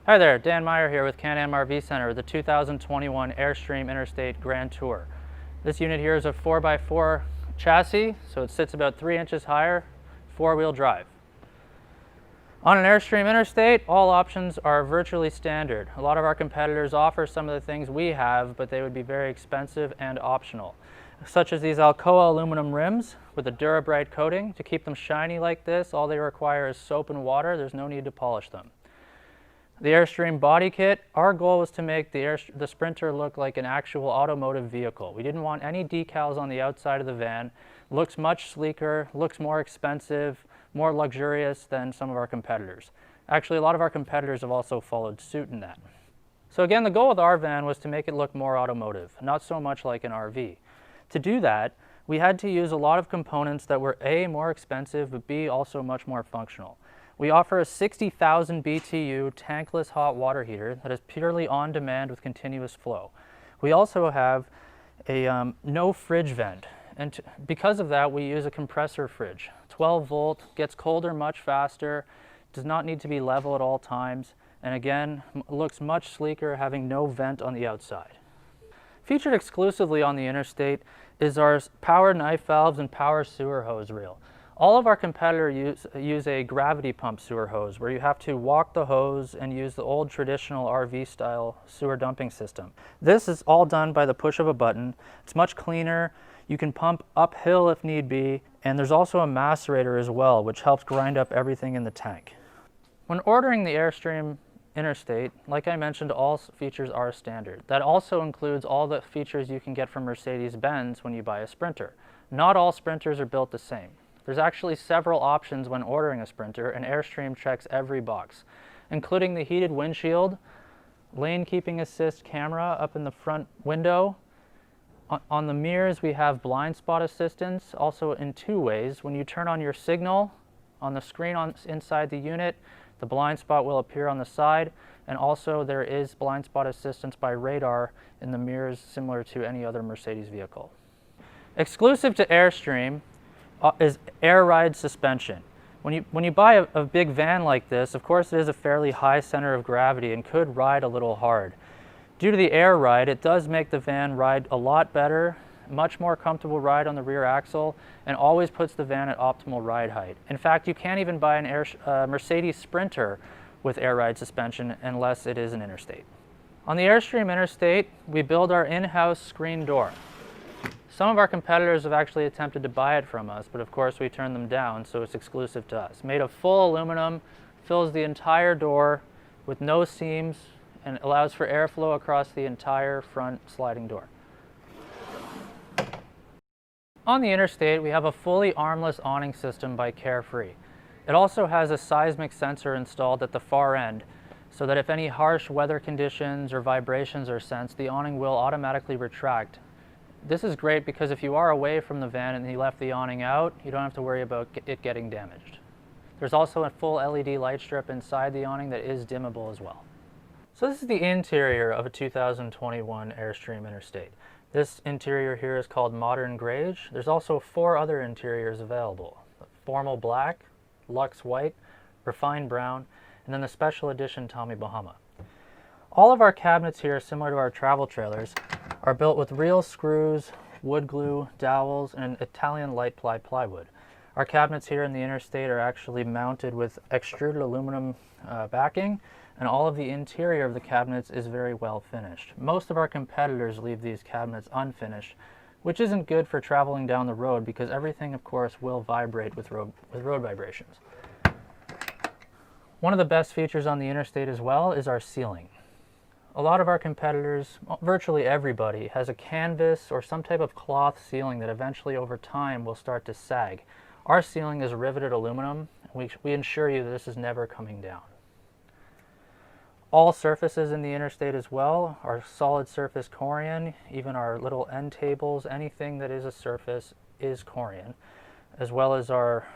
Hi there, Dan Meyer here with CanAmRV Center, the 2021 Airstream Interstate Grand Tour. This unit here is a 4x4 chassis, so it sits about 3 inches higher, four-wheel drive. On an Airstream Interstate, all options are virtually standard. A lot of our competitors offer some of the things we have, but they would be very expensive and optional, such as these Alcoa aluminum rims with a Durabright coating. To keep them shiny like this, all they require is soap and water. There's no need to polish them. The Airstream body kit, our goal was to make the Sprinter look like an actual automotive vehicle. We didn't want any decals on the outside of the van. Looks much sleeker, looks more expensive, more luxurious than some of our competitors. Actually, a lot of our competitors have also followed suit in that. So again, the goal with our van was to make it look more automotive, not so much like an RV. To do that, we had to use a lot of components that were A, more expensive, but B, also much more functional. We offer a 60,000 BTU tankless hot water heater that is purely on demand with continuous flow. We also have a no fridge vent, and because of that we use a compressor fridge. 12 volt, gets colder much faster, does not need to be level at all times, and again looks much sleeker having no vent on the outside. Featured exclusively on the Interstate is our power knife valves and power sewer hose reel. All of our competitors use a gravity pump sewer hose where you have to walk the hose and use the old traditional RV style sewer dumping system. This is all done by the push of a button. It's much cleaner. You can pump uphill if need be, and there's also a macerator as well, which helps grind up everything in the tank. When ordering the Airstream Interstate, like I mentioned, all features are standard. That also includes all the features you can get from Mercedes-Benz when you buy a Sprinter. Not all Sprinters are built the same. There's actually several options when ordering a Sprinter, and Airstream checks every box, including the heated windshield, lane keeping assist camera up in the front window. On the mirrors we have blind spot assistance, also in two ways. When you turn on your signal on the screen inside the unit, the blind spot will appear on the side, and also there is blind spot assistance by radar in the mirrors similar to any other Mercedes vehicle. Exclusive to Airstream is air ride suspension. When you buy a big van like this, of course it is a fairly high center of gravity and could ride a little hard. Due to the air ride, it does make the van ride a lot better, much more comfortable ride on the rear axle, and always puts the van at optimal ride height. In fact, you can't even buy an Mercedes Sprinter with air ride suspension unless it is an Interstate. On the Airstream Interstate, we build our in-house screen door. Some of our competitors have actually attempted to buy it from us, but of course we turned them down, so it's exclusive to us. Made of full aluminum, fills the entire door with no seams, and allows for airflow across the entire front sliding door. On the Interstate, we have a fully armless awning system by Carefree. It also has a seismic sensor installed at the far end, so that if any harsh weather conditions or vibrations are sensed, the awning will automatically retract. This is great because if you are away from the van and you left the awning out, you don't have to worry about it getting damaged. There's also a full LED light strip inside the awning that is dimmable as well. So this is the interior of a 2021 Airstream Interstate. This interior here is called Modern Grage. There's also 4 other interiors available: Formal Black, Luxe White, Refined Brown, and then the Special Edition Tommy Bahama. All of our cabinets here, similar to our travel trailers, are built with real screws, wood glue, dowels, and Italian light ply plywood. Our cabinets here in the Interstate are actually mounted with extruded aluminum backing, and all of the interior of the cabinets is very well finished. Most of our competitors leave these cabinets unfinished, which isn't good for traveling down the road because everything, of course, will vibrate with road vibrations. One of the best features on the Interstate as well is our ceiling. A lot of our competitors, virtually everybody, has a canvas or some type of cloth ceiling that eventually over time will start to sag. Our ceiling is riveted aluminum. We ensure you that this is never coming down. All surfaces in the Interstate as well are solid surface Corian. Even our little end tables, anything that is a surface is Corian, as well as our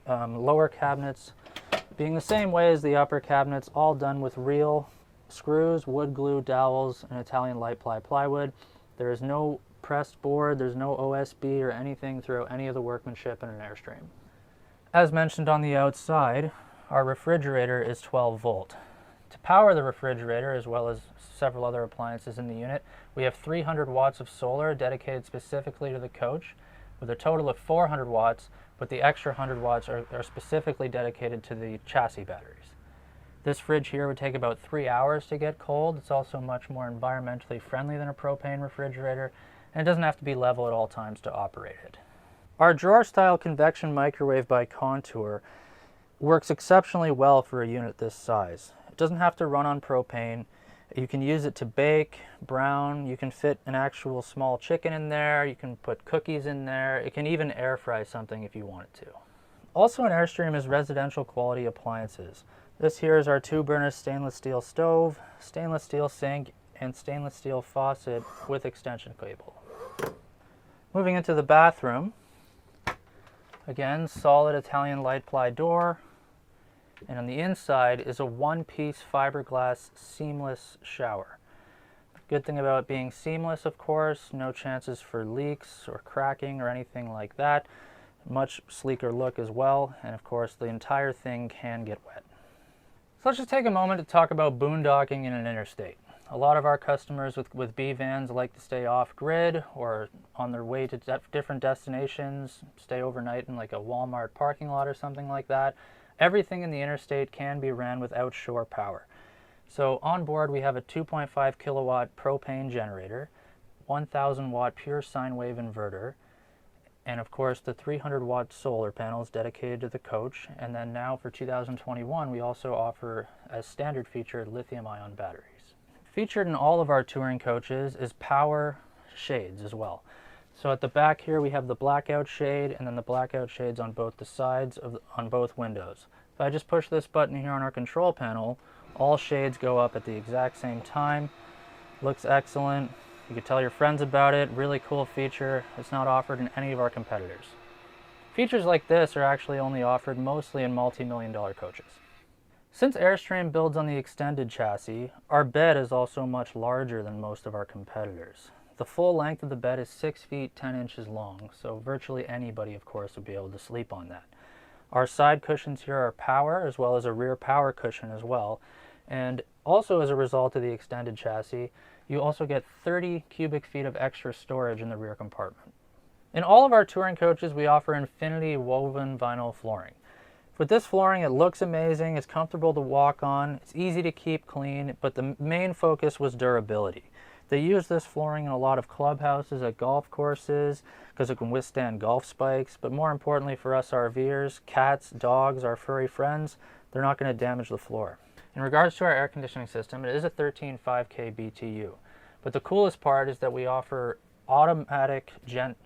lower cabinets being the same way as the upper cabinets, all done with real screws, wood glue, dowels, and Italian light ply plywood. There is no pressed board, there's no OSB or anything throughout any of the workmanship in an Airstream. As mentioned on the outside, our refrigerator is 12 volt. To To power the refrigerator, as well as several other appliances in the unit, we have 300 watts of solar dedicated specifically to the coach, with a total of 400 watts, but the extra 100 watts are specifically dedicated to the chassis batteries. This fridge here would take about 3 hours to get cold. It's also much more environmentally friendly than a propane refrigerator, and it doesn't have to be level at all times to operate it. Our drawer-style convection microwave by Contour works exceptionally well for a unit this size. It doesn't have to run on propane. You can use it to bake, brown, you can fit an actual small chicken in there, you can put cookies in there, it can even air fry something if you want it to. Also in Airstream is residential quality appliances. This here is our 2-burner stainless steel stove, stainless steel sink, and stainless steel faucet with extension cable. Moving into the bathroom, again, solid Italian light ply door, and on the inside is a one-piece fiberglass seamless shower. Good thing about it being seamless, of course, no chances for leaks or cracking or anything like that. Much sleeker look as well, and of course the entire thing can get wet. So let's just take a moment to talk about boondocking in an interstate. A lot of our customers with B vans like to stay off-grid or on their way to different destinations, stay overnight in like a Walmart parking lot or something like that. Everything in the interstate can be ran without shore power. So on board we have a 2.5 kilowatt propane generator, 1000 watt pure sine wave inverter, and of course the 300 watt solar panels dedicated to the coach. And then now for 2021 we also offer as standard feature lithium ion batteries. Featured in all of our touring coaches is power shades as well. So at the back here we have the blackout shade and then the blackout shades on both the sides on both windows. If I just push this button here on our control panel, all shades go up at the exact same time. Looks excellent. You can tell your friends about it. Really cool feature. It's not offered in any of our competitors. Features like this are actually only offered mostly in multi-million-dollar coaches. Since Airstream builds on the extended chassis, our bed is also much larger than most of our competitors. The full length of the bed is 6 feet 10 inches long, so virtually anybody, of course, would be able to sleep on that. Our side cushions here are power, as well as a rear power cushion as well. And also as a result of the extended chassis, you also get 30 cubic feet of extra storage in the rear compartment. In all of our touring coaches, we offer infinity woven vinyl flooring. With this flooring, it looks amazing, it's comfortable to walk on, it's easy to keep clean, but the main focus was durability. They use this flooring in a lot of clubhouses at golf courses because it can withstand golf spikes, but more importantly for us RVers, cats, dogs, our furry friends, they're not going to damage the floor. In regards to our air conditioning system, it is a 13.5K BTU, but the coolest part is that we offer automatic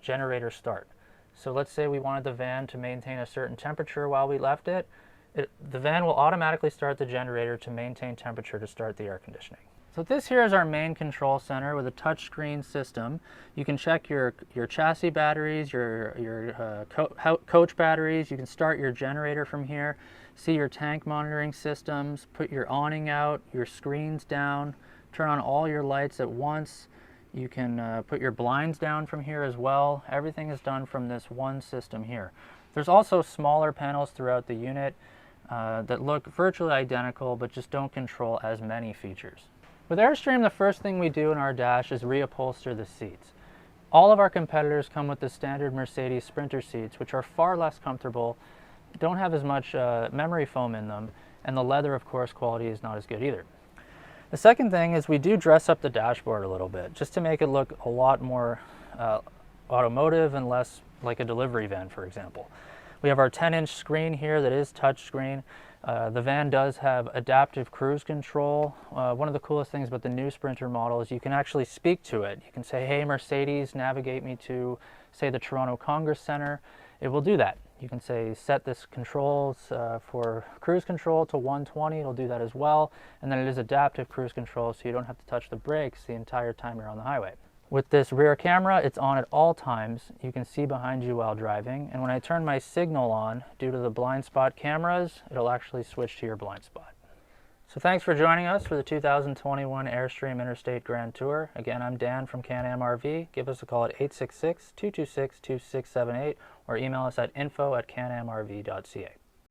generator start. So let's say we wanted the van to maintain a certain temperature while we left it, the van will automatically start the generator to maintain temperature to start the air conditioning. So this here is our main control center with a touchscreen system. You can check your chassis batteries, your coach batteries. You can start your generator from here, see your tank monitoring systems, put your awning out, your screens down, turn on all your lights at once. You can put your blinds down from here as well. Everything is done from this one system here. There's also smaller panels throughout the unit that look virtually identical but just don't control as many features. With Airstream, the first thing we do in our dash is reupholster the seats. All of our competitors come with the standard Mercedes Sprinter seats, which are far less comfortable, don't have as much memory foam in them, and the leather, of course, quality is not as good either. The second thing is we do dress up the dashboard a little bit, just to make it look a lot more automotive and less like a delivery van, for example. We have our 10-inch screen here that is touchscreen. The van does have adaptive cruise control. One of the coolest things about the new Sprinter model is you can actually speak to it. You can say, hey Mercedes, navigate me to, say, the Toronto Congress Center. It will do that. You can say, set this controls for cruise control to 120, it'll do that as well. And then it is adaptive cruise control, so you don't have to touch the brakes the entire time you're on the highway. With this rear camera, it's on at all times. You can see behind you while driving. And when I turn my signal on, due to the blind spot cameras, it'll actually switch to your blind spot. So thanks for joining us for the 2021 Airstream Interstate Grand Tour. Again, I'm Dan from CanAmRV. Give us a call at 866-226-2678 or email us at info@canamrv.ca.